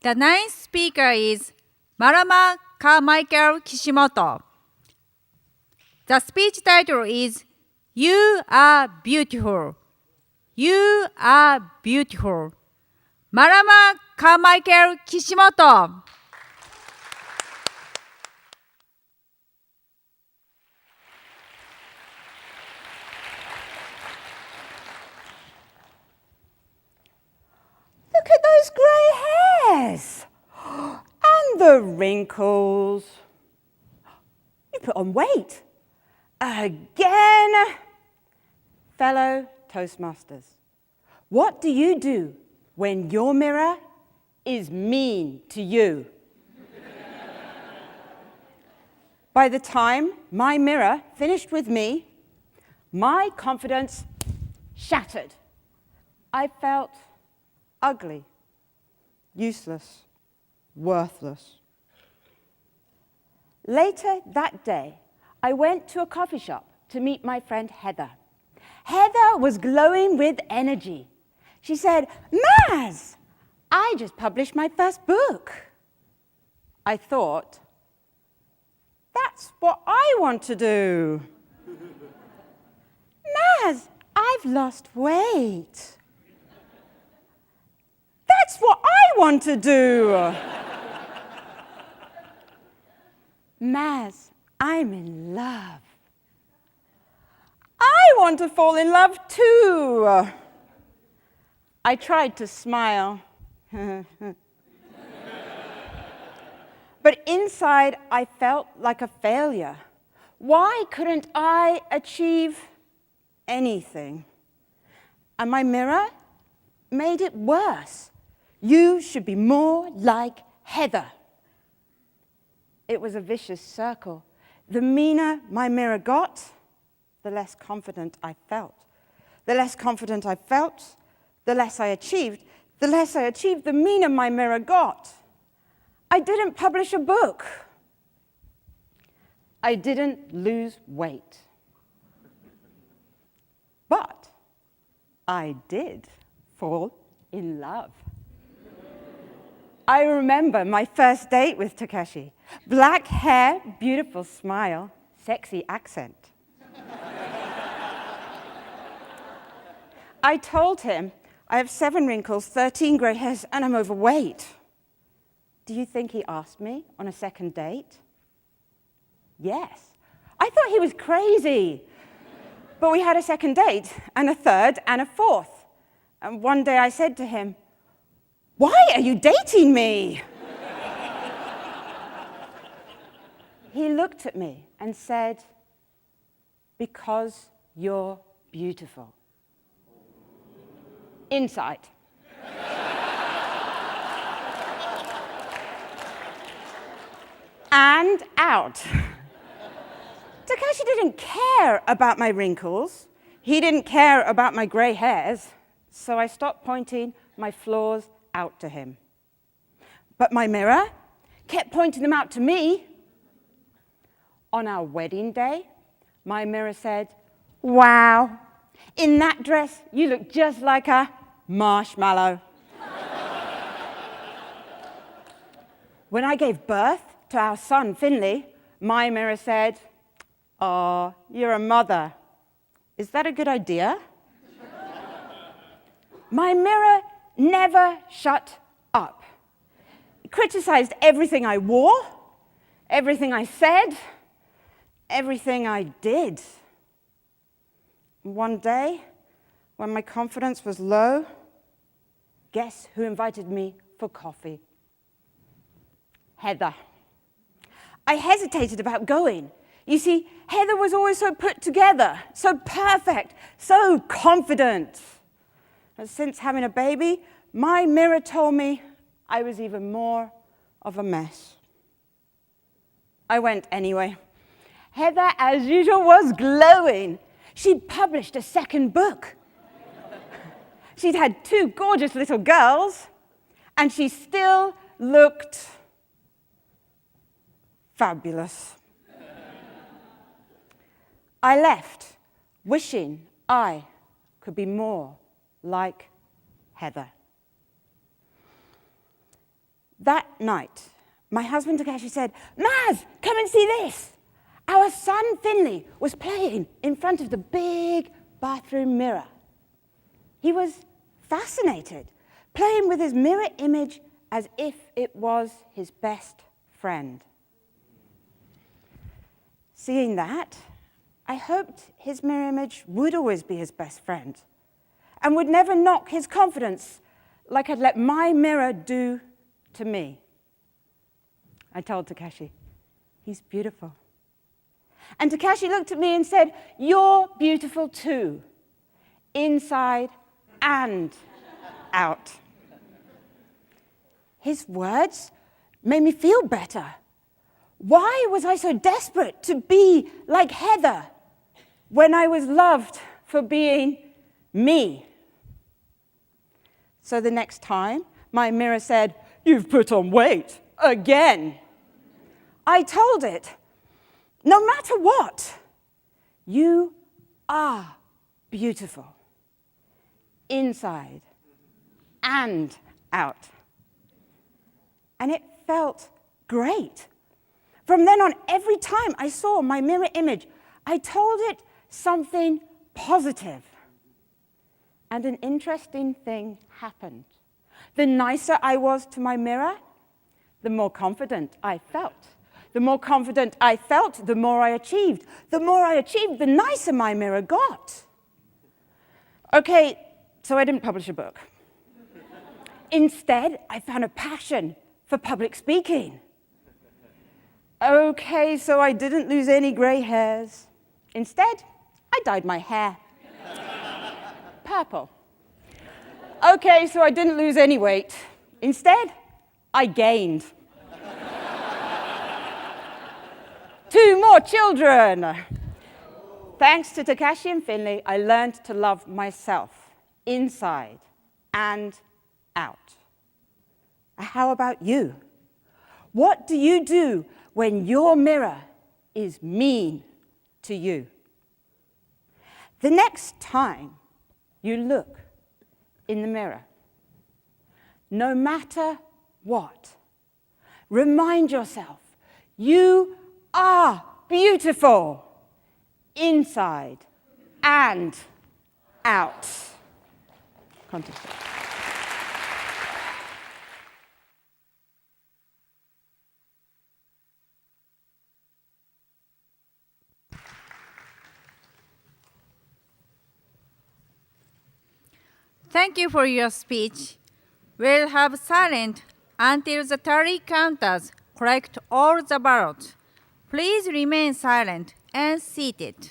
The ninth speaker is Marama Carmichael Kishimoto. The speech title is You Are Beautiful. You are beautiful. Marama Carmichael Kishimoto. Look at those grey hairs and the wrinkles. You put on weight. Again. Fellow Toastmasters, what do you do when your mirror is mean to you? By the time my mirror finished with me, my confidence shattered. I felt ugly, useless, worthless. Later that day, I went to a coffee shop to meet my friend Heather. Heather was glowing with energy. She said, "Maz, I just published my first book." I thought, that's what I want to do. Maz, I've lost weight. That's what I want to do. Maz, I'm in love. I want to fall in love too. I tried to smile. But inside, I felt like a failure. Why couldn't I achieve anything? And my mirror made it worse. You should be more like Heather. It was a vicious circle. The meaner my mirror got, the less confident I felt. The less confident I felt, the less I achieved. The less I achieved, the meaner my mirror got. I didn't publish a book. I didn't lose weight. But I did fall in love. I remember my first date with Takeshi. Black hair, beautiful smile, sexy accent. I told him, I have 7 wrinkles, 13 grey hairs, and I'm overweight. Do you think he asked me on a second date? Yes. I thought he was crazy. But we had a second date, and a third, and a fourth. And one day I said to him, "Why are you dating me?" He looked at me and said, "Because you're beautiful." Inside. And out. Takeshi didn't care about my wrinkles. He didn't care about my grey hairs. So I stopped pointing my flaws out to him. But my mirror kept pointing them out to me. On our wedding day, my mirror said, "Wow, in that dress, you look just like a marshmallow." When I gave birth to our son, Finley, my mirror said, "Oh, you're a mother. Is that a good idea?" My mirror never shut up. It criticized everything I wore, everything I said, everything I did. One day, when my confidence was low, guess who invited me for coffee? Heather. I hesitated about going. You see, Heather was always so put together, so perfect, so confident. And since having a baby, my mirror told me I was even more of a mess. I went anyway. Heather, as usual, was glowing. She'd published a second book. She'd had 2 gorgeous little girls, and she still looked fabulous. I left, wishing I could be more like Heather. That night, my husband Takeshi said, Maz, come and see this. Our son Finley was playing in front of the big bathroom mirror. He was fascinated, playing with his mirror image as if it was his best friend. Seeing that, I hoped his mirror image would always be his best friend and would never knock his confidence like I'd let my mirror do to me. I told Takeshi, he's beautiful. And Takeshi looked at me and said, you're beautiful too, inside and out. His words made me feel better. Why was I so desperate to be like Heather when I was loved for being me? So the next time my mirror said, you've put on weight again, I told it, no matter what, you are beautiful, inside and out. And it felt great. From then on, every time I saw my mirror image, I told it something positive. And an interesting thing happened. The nicer I was to my mirror, the more confident I felt. The more confident I felt, the more I achieved. The more I achieved, the nicer my mirror got. Okay, so I didn't publish a book. Instead, I found a passion for public speaking. Okay, so I didn't lose any gray hairs. Instead, I dyed my hair purple. Okay, so I didn't lose any weight. Instead, I gained. 2 more children. Thanks to Takeshi and Finley, I learned to love myself, inside and out. How about you? What do you do when your mirror is mean to you? The next time you look in the mirror, no matter what, remind yourself, you are beautiful, inside and out. Contemplate. Thank you for your speech. We'll have silent until the tally counters collect all the ballots. Please remain silent and seated.